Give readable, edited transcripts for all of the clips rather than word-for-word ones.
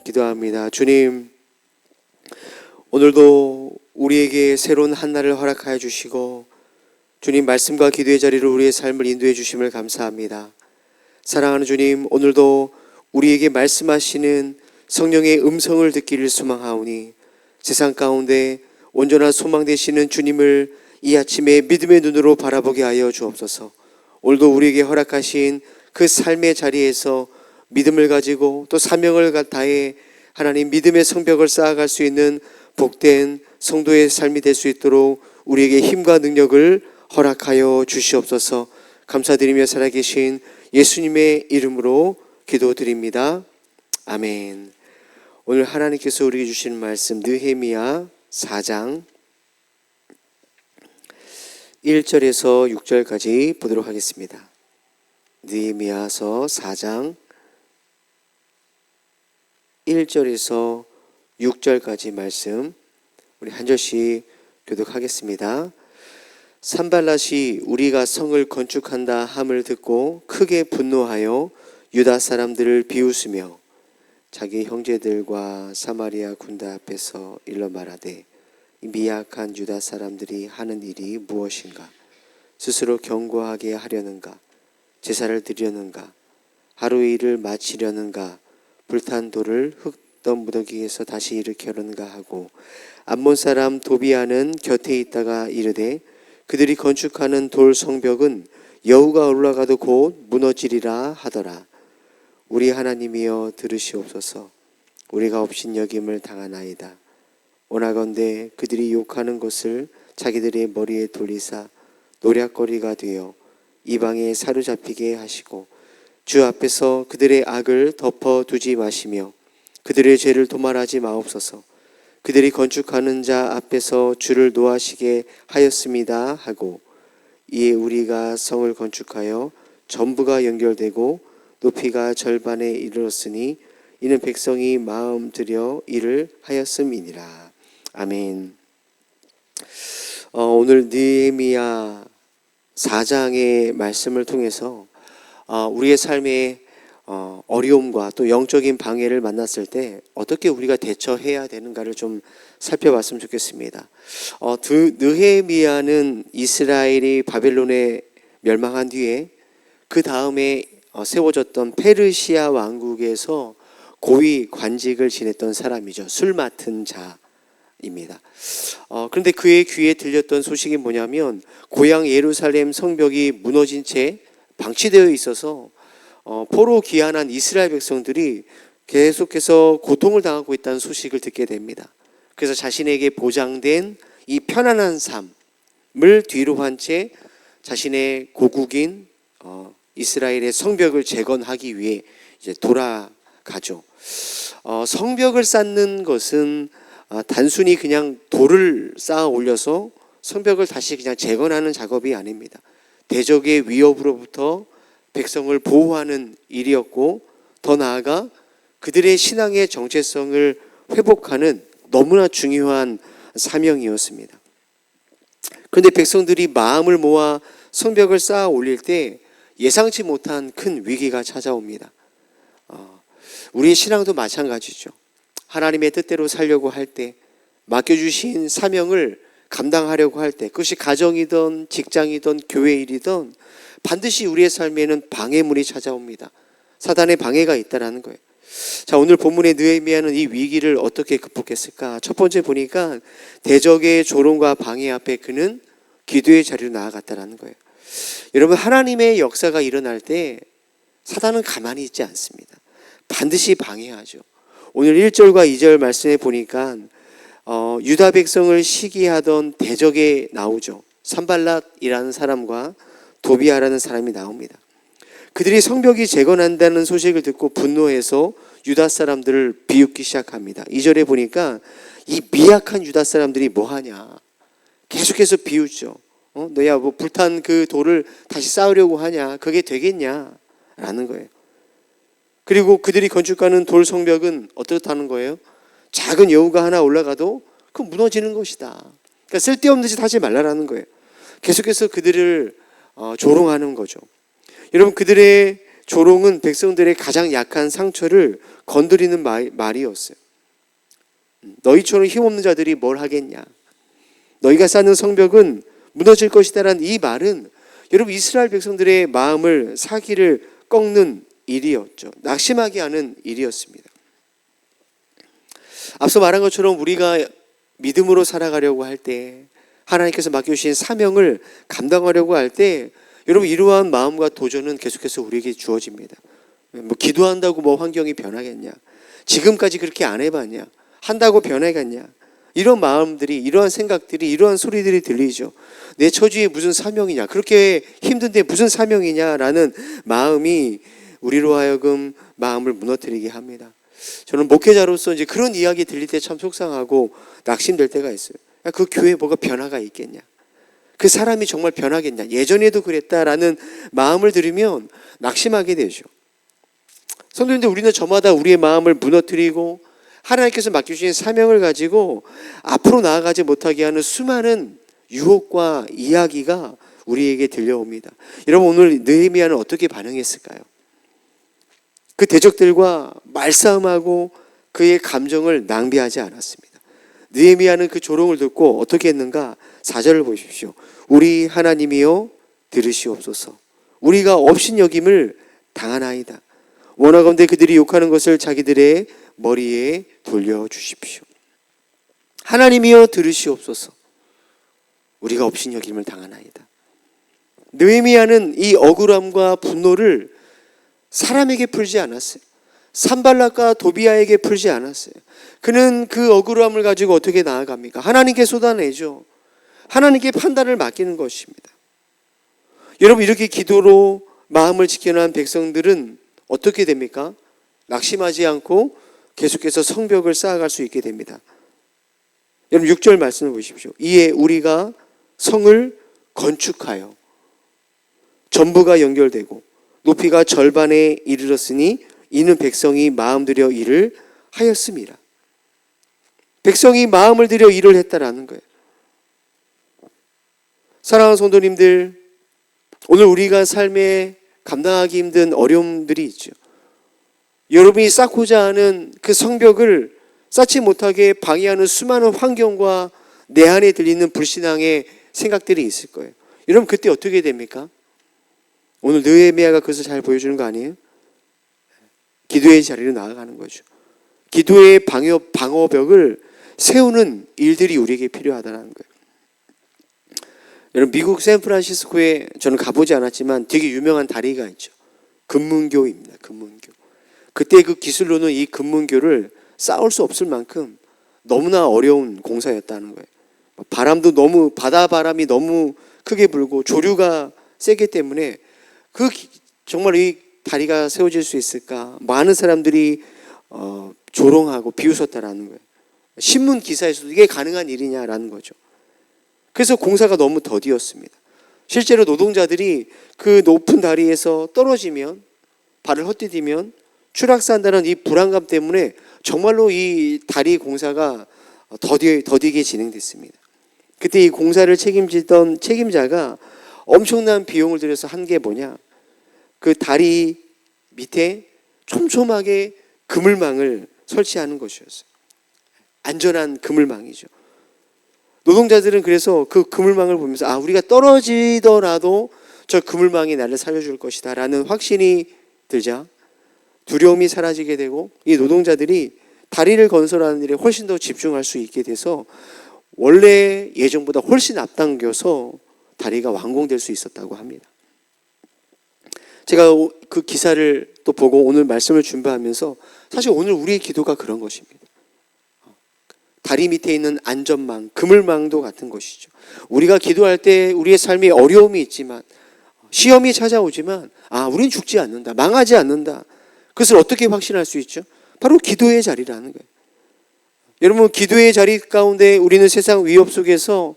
기도합니다. 주님, 오늘도 우리에게 새로운 한 날을 허락하여 주시고 주님 말씀과 기도의 자리로 우리의 삶을 인도해 주심을 감사합니다. 사랑하는 주님, 오늘도 우리에게 말씀하시는 성령의 음성을 듣기를 소망하오니 세상 가운데 온전한 소망 되시는 주님을 이 아침에 믿음의 눈으로 바라보게 하여 주옵소서. 오늘도 우리에게 허락하신 그 삶의 자리에서 믿음을 가지고 또 사명을 다해 하나님 믿음의 성벽을 쌓아갈 수 있는 복된 성도의 삶이 될 수 있도록 우리에게 힘과 능력을 허락하여 주시옵소서. 감사드리며 살아계신 예수님의 이름으로 기도드립니다. 아멘. 오늘 하나님께서 우리에게 주시는 말씀 느헤미야 4장 1절에서 6절까지 보도록 하겠습니다. 느헤미야서 4장 1절에서 6절까지 말씀 우리 한 절씩 교독하겠습니다. 산발랏이 우리가 성을 건축한다 함을 듣고 크게 분노하여 유다 사람들을 비웃으며 자기 형제들과 사마리아 군대 앞에서 일러 말하되 미약한 유다 사람들이 하는 일이 무엇인가? 스스로 견고하게 하려는가? 제사를 드리려는가? 하루의 일을 마치려는가? 불탄 돌을 흙던 무더기에서 다시 일으키려는가 하고 암몬 사람 도비아는 곁에 있다가 이르되 그들이 건축하는 돌 성벽은 여우가 올라가도 곧 무너지리라 하더라. 우리 하나님이여 들으시옵소서. 우리가 업신여김을 당하나이다. 원하건대 그들이 욕하는 것을 자기들의 머리에 돌리사 노략거리가 되어 이방에 사로잡히게 하시고 주 앞에서 그들의 악을 덮어두지 마시며 그들의 죄를 도말하지 마옵소서. 그들이 건축하는 자 앞에서 주를 노하시게 하였습니다 하고 이에 우리가 성을 건축하여 전부가 연결되고 높이가 절반에 이르렀으니 이는 백성이 마음 들여 일을 하였음이니라. 아멘. 오늘 느헤미야 4장의 말씀을 통해서 우리의 삶에 어려움과 또 영적인 방해를 만났을 때 어떻게 우리가 대처해야 되는가를 좀 살펴봤으면 좋겠습니다. 느헤미야는 이스라엘이 바벨론에 멸망한 뒤에 그 다음에 세워졌던 페르시아 왕국에서 고위 관직을 지냈던 사람이죠. 술 맡은 자입니다. 그런데 그의 귀에 들렸던 소식이 뭐냐면 고향 예루살렘 성벽이 무너진 채 방치되어 있어서 포로 귀환한 이스라엘 백성들이 계속해서 고통을 당하고 있다는 소식을 듣게 됩니다. 그래서 자신에게 보장된 이 편안한 삶을 뒤로 한 채 자신의 고국인 이스라엘의 성벽을 재건하기 위해 이제 돌아가죠. 성벽을 쌓는 것은 단순히 그냥 돌을 쌓아 올려서 성벽을 다시 그냥 재건하는 작업이 아닙니다. 대적의 위협으로부터 백성을 보호하는 일이었고 더 나아가 그들의 신앙의 정체성을 회복하는 너무나 중요한 사명이었습니다. 그런데 백성들이 마음을 모아 성벽을 쌓아 올릴 때 예상치 못한 큰 위기가 찾아옵니다. 우리의 신앙도 마찬가지죠. 하나님의 뜻대로 살려고 할 때 맡겨주신 사명을 감당하려고 할 때 그것이 가정이든 직장이든 교회 일이든 반드시 우리의 삶에는 방해물이 찾아옵니다. 사단의 방해가 있다는 거예요. 자, 오늘 본문의 느헤미야는 이 위기를 어떻게 극복했을까? 첫 번째 보니까 대적의 조롱과 방해 앞에 그는 기도의 자리로 나아갔다는 거예요. 여러분, 하나님의 역사가 일어날 때 사단은 가만히 있지 않습니다. 반드시 방해하죠. 오늘 1절과 2절 말씀에 보니까 유다 백성을 시기하던 대적에 나오죠. 산발랏이라는 사람과 도비아라는 사람이 나옵니다. 그들이 성벽이 재건한다는 소식을 듣고 분노해서 유다 사람들을 비웃기 시작합니다. 2절에 보니까 이 미약한 유다 사람들이 뭐하냐 계속해서 비웃죠. 너야 뭐 불탄 그 돌을 다시 쌓으려고 하냐, 그게 되겠냐 라는 거예요. 그리고 그들이 건축하는 돌 성벽은 어떻다는 거예요? 작은 여우가 하나 올라가도 그 무너지는 것이다. 그러니까 쓸데없는 짓 하지 말라라는 거예요. 계속해서 그들을 조롱하는 거죠. 여러분, 그들의 조롱은 백성들의 가장 약한 상처를 건드리는 말이었어요. 너희처럼 힘없는 자들이 뭘 하겠냐. 너희가 쌓는 성벽은 무너질 것이다라는 이 말은 여러분 이스라엘 백성들의 마음을 사기를 꺾는 일이었죠. 낙심하게 하는 일이었습니다. 앞서 말한 것처럼 우리가 믿음으로 살아가려고 할 때, 하나님께서 맡겨주신 사명을 감당하려고 할 때 여러분 이러한 마음과 도전은 계속해서 우리에게 주어집니다. 뭐 기도한다고 뭐 환경이 변하겠냐, 지금까지 그렇게 안 해봤냐, 한다고 변해갔냐, 이런 마음들이, 이러한 생각들이, 이러한 소리들이 들리죠. 내 처지에 무슨 사명이냐, 그렇게 힘든데 무슨 사명이냐라는 마음이 우리로 하여금 마음을 무너뜨리게 합니다. 저는 목회자로서 이제 그런 이야기 들릴 때 참 속상하고 낙심될 때가 있어요. 그 교회에 뭐가 변화가 있겠냐, 그 사람이 정말 변하겠냐, 예전에도 그랬다라는 마음을 들으면 낙심하게 되죠. 성도님들, 우리는 저마다 우리의 마음을 무너뜨리고 하나님께서 맡겨주신 사명을 가지고 앞으로 나아가지 못하게 하는 수많은 유혹과 이야기가 우리에게 들려옵니다. 여러분, 오늘 느헤미야는 어떻게 반응했을까요? 그 대적들과 말싸움하고 그의 감정을 낭비하지 않았습니다. 느헤미야는 그 조롱을 듣고 어떻게 했는가? 4절을 보십시오. 우리 하나님이여 들으시옵소서. 우리가 업신여김을 당하나이다. 원하건대 그들이 욕하는 것을 자기들의 머리에 돌려주십시오. 하나님이여 들으시옵소서. 우리가 업신여김을 당하나이다. 느헤미야는 이 억울함과 분노를 사람에게 풀지 않았어요. 산발락과 도비아에게 풀지 않았어요. 그는 그 억울함을 가지고 어떻게 나아갑니까? 하나님께 쏟아내죠. 하나님께 판단을 맡기는 것입니다. 여러분, 이렇게 기도로 마음을 지켜놓은 백성들은 어떻게 됩니까? 낙심하지 않고 계속해서 성벽을 쌓아갈 수 있게 됩니다. 여러분 6절 말씀을 보십시오. 이에 우리가 성을 건축하여 전부가 연결되고 높이가 절반에 이르렀으니 이는 백성이 마음 들여 일을 하였습니다. 백성이 마음을 들여 일을 했다라는 거예요. 사랑하는 성도님들, 오늘 우리가 삶에 감당하기 힘든 어려움들이 있죠. 여러분이 쌓고자 하는 그 성벽을 쌓지 못하게 방해하는 수많은 환경과 내 안에 들리는 불신앙의 생각들이 있을 거예요. 여러분, 그때 어떻게 됩니까? 오늘 느헤미야가 그것을 잘 보여주는 거 아니에요? 기도의 자리로 나아가는 거죠. 기도의 방어벽을 세우는 일들이 우리에게 필요하다는 거예요. 여러분, 미국 샌프란시스코에 저는 가보지 않았지만 되게 유명한 다리가 있죠. 금문교입니다. 금문교. 그때 그 기술로는 이 금문교를 쌓을 수 없을 만큼 너무나 어려운 공사였다는 거예요. 바람도 너무, 바다 바람이 너무 크게 불고 조류가 세기 때문에 정말 이 다리가 세워질 수 있을까? 많은 사람들이 조롱하고 비웃었다라는 거예요. 신문 기사에서도 이게 가능한 일이냐라는 거죠. 그래서 공사가 너무 더디었습니다. 실제로 노동자들이 그 높은 다리에서 떨어지면, 발을 헛디디면 추락한다는 이 불안감 때문에 정말로 이 다리 공사가 더디게 진행됐습니다. 그때 이 공사를 책임지던 책임자가 엄청난 비용을 들여서 한 게 뭐냐? 그 다리 밑에 촘촘하게 그물망을 설치하는 것이었어요. 안전한 그물망이죠. 노동자들은 그래서 그 그물망을 보면서 우리가 떨어지더라도 저 그물망이 나를 살려줄 것이다 라는 확신이 들자 두려움이 사라지게 되고 이 노동자들이 다리를 건설하는 일에 훨씬 더 집중할 수 있게 돼서 원래 예정보다 훨씬 앞당겨서 다리가 완공될 수 있었다고 합니다. 제가 그 기사를 또 보고 오늘 말씀을 준비하면서 사실 오늘 우리의 기도가 그런 것입니다. 다리 밑에 있는 안전망, 그물망도 같은 것이죠. 우리가 기도할 때 우리의 삶에 어려움이 있지만, 시험이 찾아오지만 우린 죽지 않는다, 망하지 않는다. 그것을 어떻게 확신할 수 있죠? 바로 기도의 자리라는 거예요. 여러분, 기도의 자리 가운데 우리는 세상 위협 속에서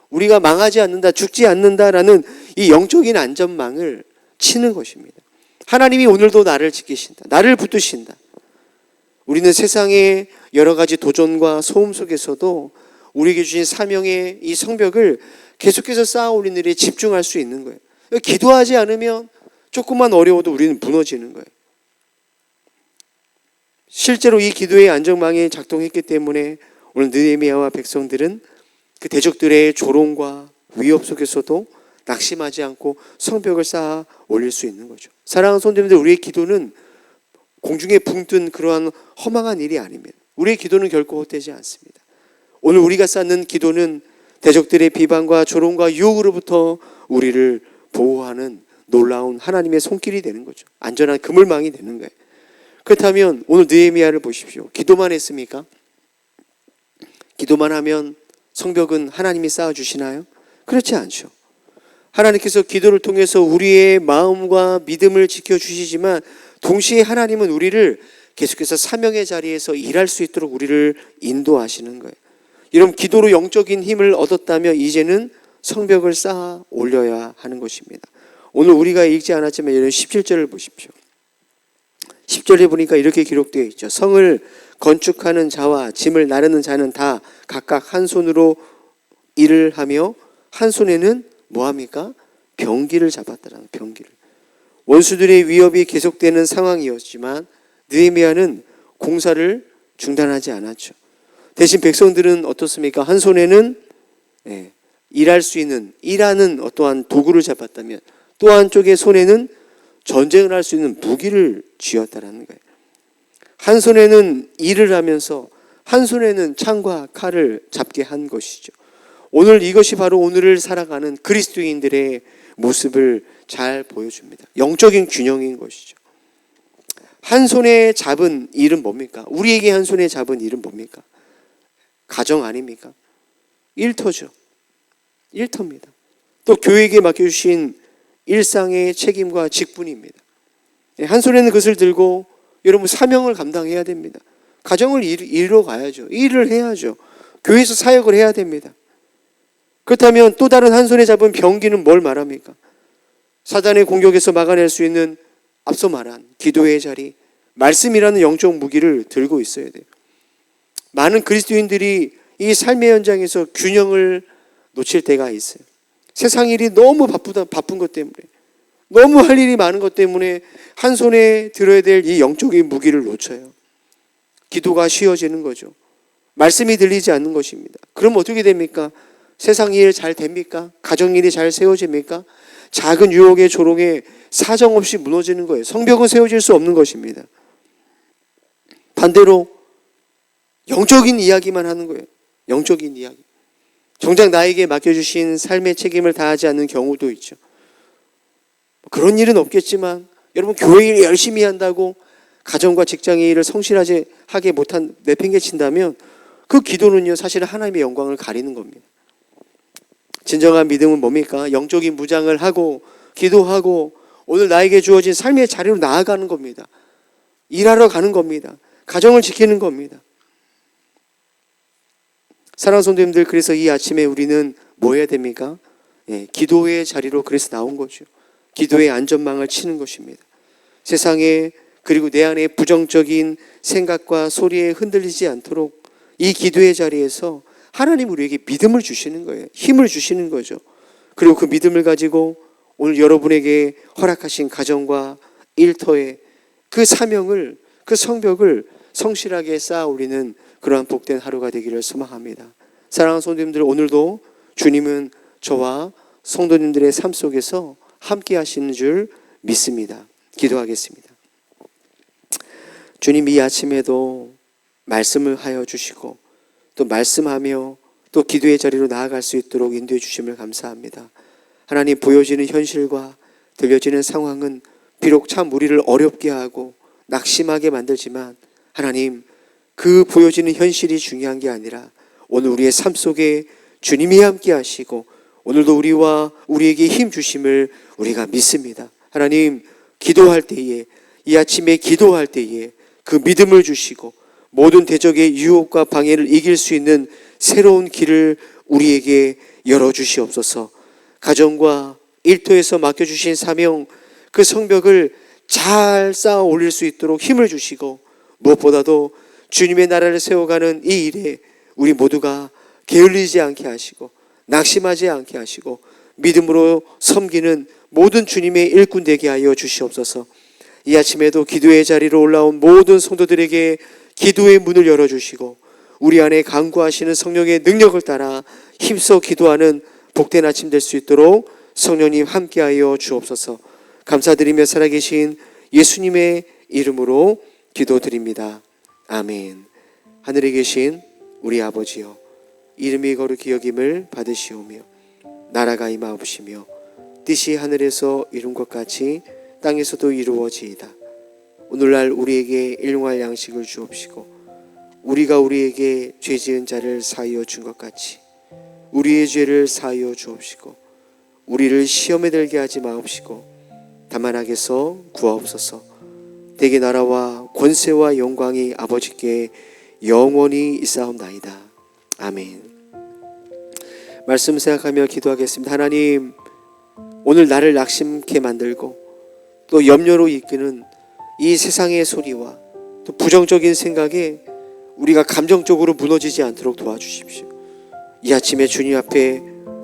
우리가 망하지 않는다, 죽지 않는다라는 이 영적인 안전망을 치는 것입니다. 하나님이 오늘도 나를 지키신다, 나를 붙드신다. 우리는 세상의 여러 가지 도전과 소음 속에서도 우리에게 주신 사명의 이 성벽을 계속해서 쌓아 올리는 일에 집중할 수 있는 거예요. 기도하지 않으면 조금만 어려워도 우리는 무너지는 거예요. 실제로 이 기도의 안전망이 작동했기 때문에 오늘 느헤미야와 백성들은 그 대적들의 조롱과 위협 속에서도 낙심하지 않고 성벽을 쌓아 올릴 수 있는 거죠. 사랑하는 성도님들, 우리의 기도는 공중에 붕 뜬 그러한 허망한 일이 아닙니다. 우리의 기도는 결코 헛되지 않습니다. 오늘 우리가 쌓는 기도는 대적들의 비방과 조롱과 유혹으로부터 우리를 보호하는 놀라운 하나님의 손길이 되는 거죠. 안전한 그물망이 되는 거예요. 그렇다면 오늘 느헤미야를 보십시오. 기도만 했습니까? 기도만 하면 성벽은 하나님이 쌓아주시나요? 그렇지 않죠. 하나님께서 기도를 통해서 우리의 마음과 믿음을 지켜주시지만 동시에 하나님은 우리를 계속해서 사명의 자리에서 일할 수 있도록 우리를 인도하시는 거예요. 여러분, 기도로 영적인 힘을 얻었다면 이제는 성벽을 쌓아 올려야 하는 것입니다. 오늘 우리가 읽지 않았지만 여러분 17절을 보십시오. 10절에 보니까 이렇게 기록되어 있죠. 성을 건축하는 자와 짐을 나르는 자는 다 각각 한 손으로 일을 하며 한 손에는 뭐합니까? 병기를 잡았다라는 병기를. 원수들의 위협이 계속되는 상황이었지만 느헤미야는 공사를 중단하지 않았죠. 대신 백성들은 어떻습니까? 한 손에는 일할 수 있는, 일하는 어떠한 도구를 잡았다면 또 한쪽의 손에는 전쟁을 할 수 있는 무기를 쥐었다라는 거예요. 한 손에는 일을 하면서 한 손에는 창과 칼을 잡게 한 것이죠. 오늘 이것이 바로 오늘을 살아가는 그리스도인들의 모습을 잘 보여줍니다. 영적인 균형인 것이죠. 한 손에 잡은 일은 뭡니까? 우리에게 한 손에 잡은 일은 뭡니까? 가정 아닙니까? 일터죠. 일터입니다. 또 교회에게 맡겨주신 일상의 책임과 직분입니다. 한 손에는 그것을 들고 여러분 사명을 감당해야 됩니다. 가정을 이루어 가야죠. 일을 해야죠. 교회에서 사역을 해야 됩니다. 그렇다면 또 다른 한 손에 잡은 병기는 뭘 말합니까? 사단의 공격에서 막아낼 수 있는 앞서 말한 기도의 자리, 말씀이라는 영적 무기를 들고 있어야 돼요. 많은 그리스도인들이 이 삶의 현장에서 균형을 놓칠 때가 있어요. 세상 일이 너무 바쁜 것 때문에, 너무 할 일이 많은 것 때문에 한 손에 들어야 될 이 영적인 무기를 놓쳐요. 기도가 쉬워지는 거죠. 말씀이 들리지 않는 것입니다. 그럼 어떻게 됩니까? 세상 일 잘 됩니까? 가정 일이 잘 세워집니까? 작은 유혹의 조롱에 사정없이 무너지는 거예요. 성벽은 세워질 수 없는 것입니다. 반대로 영적인 이야기만 하는 거예요. 영적인 이야기. 정작 나에게 맡겨주신 삶의 책임을 다하지 않는 경우도 있죠. 그런 일은 없겠지만 여러분, 교회 일 열심히 한다고 가정과 직장의 일을 성실하게 못한 내팽개친다면 그 기도는요, 사실은 하나님의 영광을 가리는 겁니다. 진정한 믿음은 뭡니까? 영적인 무장을 하고 기도하고 오늘 나에게 주어진 삶의 자리로 나아가는 겁니다. 일하러 가는 겁니다. 가정을 지키는 겁니다. 사랑하는 성도님들, 그래서 이 아침에 우리는 뭐 해야 됩니까? 기도의 자리로 그래서 나온 거죠. 기도의 안전망을 치는 것입니다. 세상에 그리고 내 안에 부정적인 생각과 소리에 흔들리지 않도록 이 기도의 자리에서 하나님 우리에게 믿음을 주시는 거예요. 힘을 주시는 거죠. 그리고 그 믿음을 가지고 오늘 여러분에게 허락하신 가정과 일터에 그 사명을, 그 성벽을 성실하게 쌓아 올리는 그러한 복된 하루가 되기를 소망합니다. 사랑하는 성도님들, 오늘도 주님은 저와 성도님들의 삶 속에서 함께 하시는 줄 믿습니다. 기도하겠습니다. 주님, 이 아침에도 말씀을 하여 주시고 또 말씀하며 또 기도의 자리로 나아갈 수 있도록 인도해 주심을 감사합니다. 하나님, 보여지는 현실과 들려지는 상황은 비록 참 우리를 어렵게 하고 낙심하게 만들지만 하나님, 그 보여지는 현실이 중요한 게 아니라 오늘 우리의 삶 속에 주님이 함께 하시고 오늘도 우리와 우리에게 힘 주심을 우리가 믿습니다. 하나님, 기도할 때에, 이 아침에 기도할 때에 그 믿음을 주시고 모든 대적의 유혹과 방해를 이길 수 있는 새로운 길을 우리에게 열어주시옵소서. 가정과 일터에서 맡겨주신 사명, 그 성벽을 잘 쌓아 올릴 수 있도록 힘을 주시고 무엇보다도 주님의 나라를 세워가는 이 일에 우리 모두가 게을리지 않게 하시고 낙심하지 않게 하시고 믿음으로 섬기는 모든 주님의 일꾼 되게 하여 주시옵소서. 이 아침에도 기도의 자리로 올라온 모든 성도들에게 기도의 문을 열어주시고 우리 안에 강구하시는 성령의 능력을 따라 힘써 기도하는 복된 아침 될 수 있도록 성령님 함께하여 주옵소서. 감사드리며 살아계신 예수님의 이름으로 기도드립니다. 아멘. 하늘에 계신 우리 아버지여, 이름이 거룩히 여김을 받으시오며 나라가 임하옵시며 뜻이 하늘에서 이룬 것 같이 땅에서도 이루어지이다. 오늘날 우리에게 일용할 양식을 주옵시고 우리가 우리에게 죄 지은 자를 사하여 준 것 같이 우리의 죄를 사하여 주옵시고 우리를 시험에 들게 하지 마옵시고 다만 악에서 구하옵소서. 대개 나라와 권세와 영광이 아버지께 영원히 있사옵나이다. 아멘. 말씀 생각하며 기도하겠습니다. 하나님, 오늘 나를 낙심케 만들고 또 염려로 이끄는 이 세상의 소리와 또 부정적인 생각에 우리가 감정적으로 무너지지 않도록 도와주십시오. 이 아침에 주님 앞에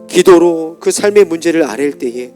기도로 그 삶의 문제를 아랠 때에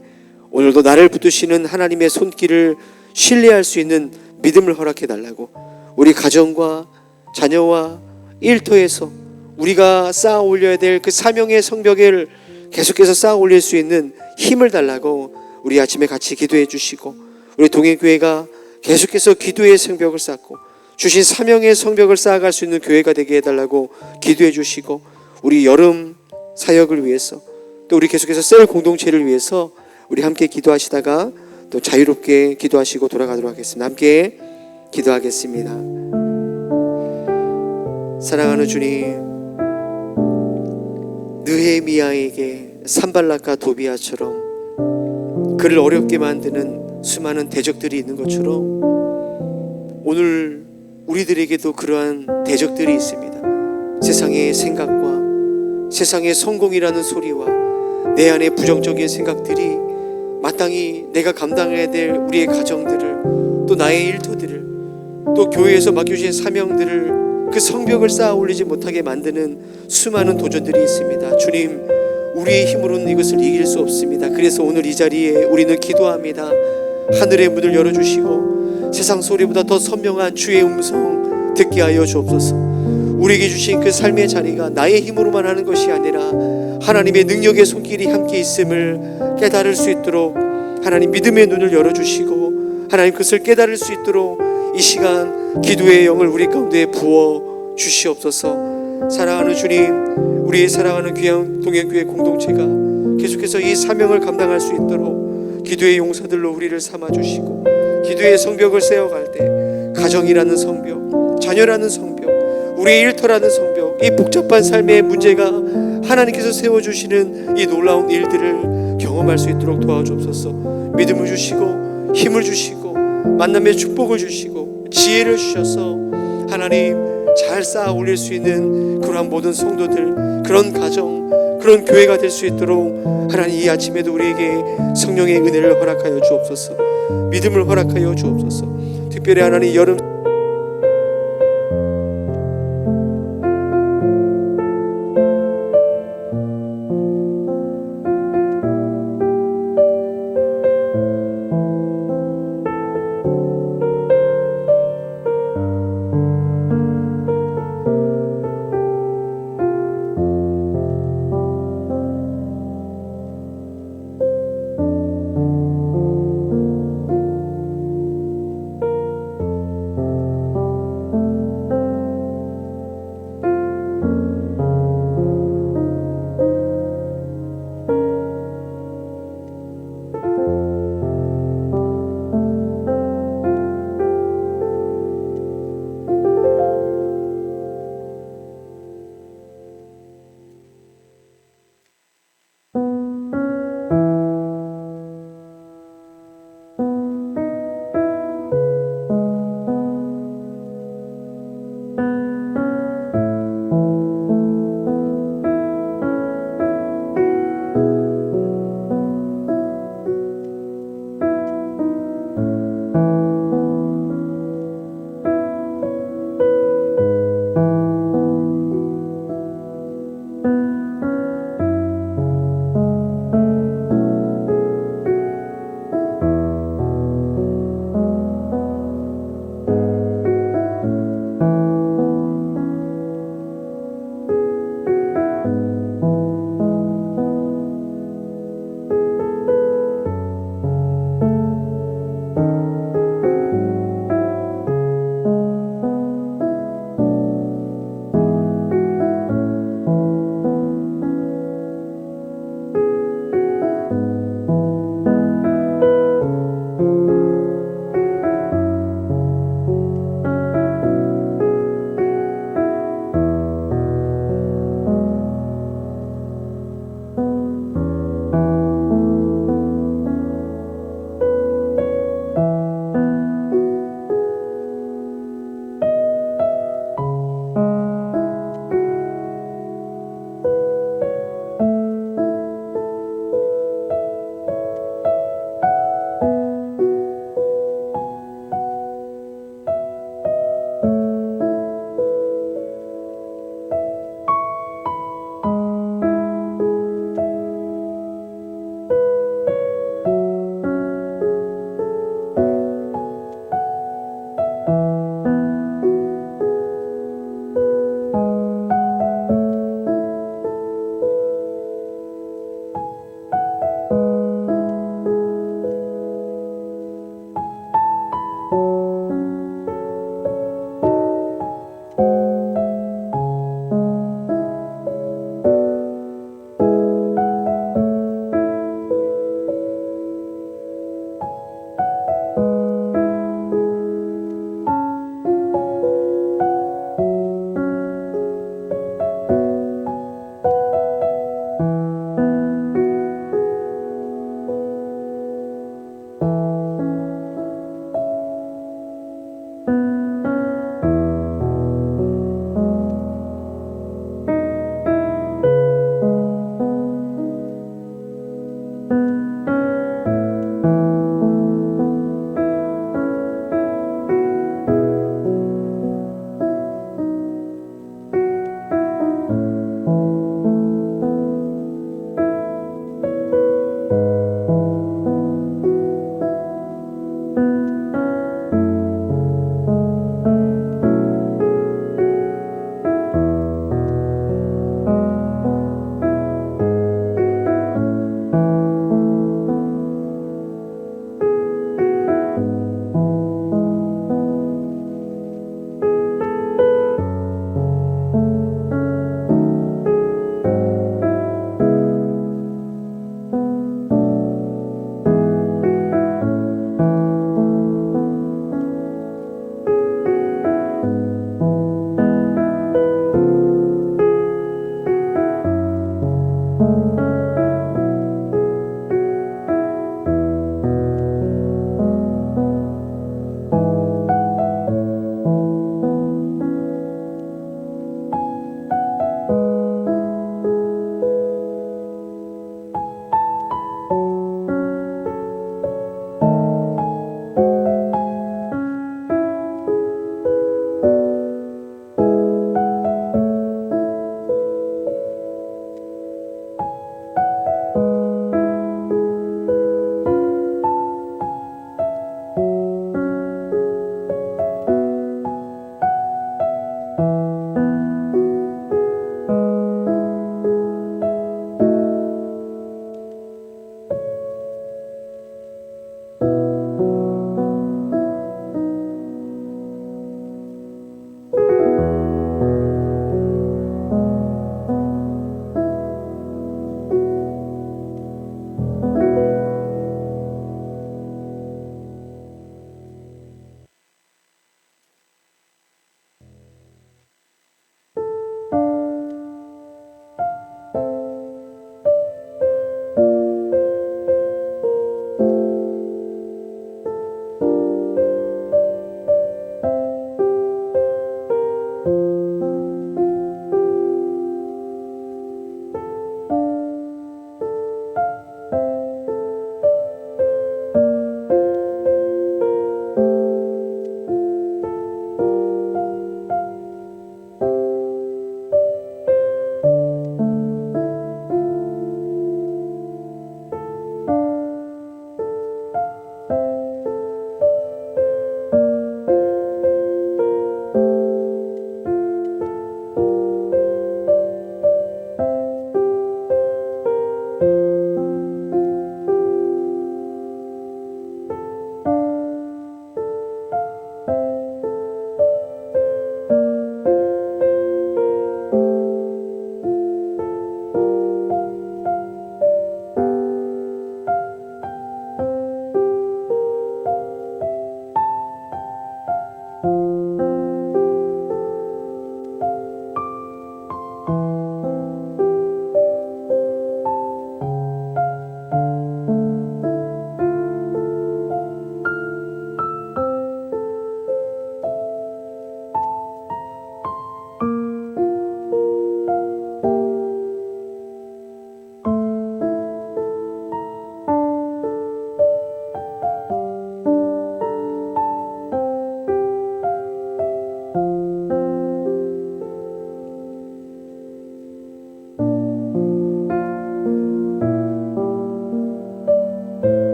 오늘도 나를 붙드시는 하나님의 손길을 신뢰할 수 있는 믿음을 허락해 달라고, 우리 가정과 자녀와 일터에서 우리가 쌓아 올려야 될 그 사명의 성벽을 계속해서 쌓아 올릴 수 있는 힘을 달라고 우리 아침에 같이 기도해 주시고, 우리 동행교회가 계속해서 기도의 성벽을 쌓고 주신 사명의 성벽을 쌓아갈 수 있는 교회가 되게 해달라고 기도해 주시고, 우리 여름 사역을 위해서 또 우리 계속해서 셀 공동체를 위해서 우리 함께 기도하시다가 또 자유롭게 기도하시고 돌아가도록 하겠습니다. 함께 기도하겠습니다. 사랑하는 주님, 느헤미야에게 산발락과 도비아처럼 그를 어렵게 만드는 수많은 대적들이 있는 것처럼 오늘 우리들에게도 그러한 대적들이 있습니다. 세상의 생각과 세상의 성공이라는 소리와 내 안의 부정적인 생각들이 마땅히 내가 감당해야 될 우리의 가정들을, 또 나의 일터들을, 또 교회에서 맡겨주신 사명들을 그 성벽을 쌓아 올리지 못하게 만드는 수많은 도전들이 있습니다. 주님, 우리의 힘으로는 이것을 이길 수 없습니다. 그래서 오늘 이 자리에 우리는 기도합니다. 하늘의 문을 열어주시고 세상 소리보다 더 선명한 주의 음성 듣게 하여 주옵소서. 우리에게 주신 그 삶의 자리가 나의 힘으로만 하는 것이 아니라 하나님의 능력의 손길이 함께 있음을 깨달을 수 있도록 하나님 믿음의 눈을 열어주시고 하나님 그것을 깨달을 수 있도록 이 시간 기도의 영을 우리 가운데 부어 주시옵소서. 사랑하는 주님, 우리의 사랑하는 귀한 동행교회 공동체가 계속해서 이 사명을 감당할 수 있도록 기도의 용사들로 우리를 삼아주시고, 기도의 성벽을 세워갈 때 가정이라는 성벽, 자녀라는 성벽, 우리의 일터라는 성벽, 이 복잡한 삶의 문제가 하나님께서 세워주시는 이 놀라운 일들을 경험할 수 있도록 도와주옵소서. 믿음을 주시고 힘을 주시고 만남의 축복을 주시고 지혜를 주셔서 하나님 잘 쌓아 올릴 수 있는 그러한 모든 성도들, 그런 가정, 그런 교회가 될 수 있도록 하나님 이 아침에도 우리에게 성령의 은혜를 허락하여 주옵소서. 믿음을 허락하여 주옵소서. 특별히 하나님 여름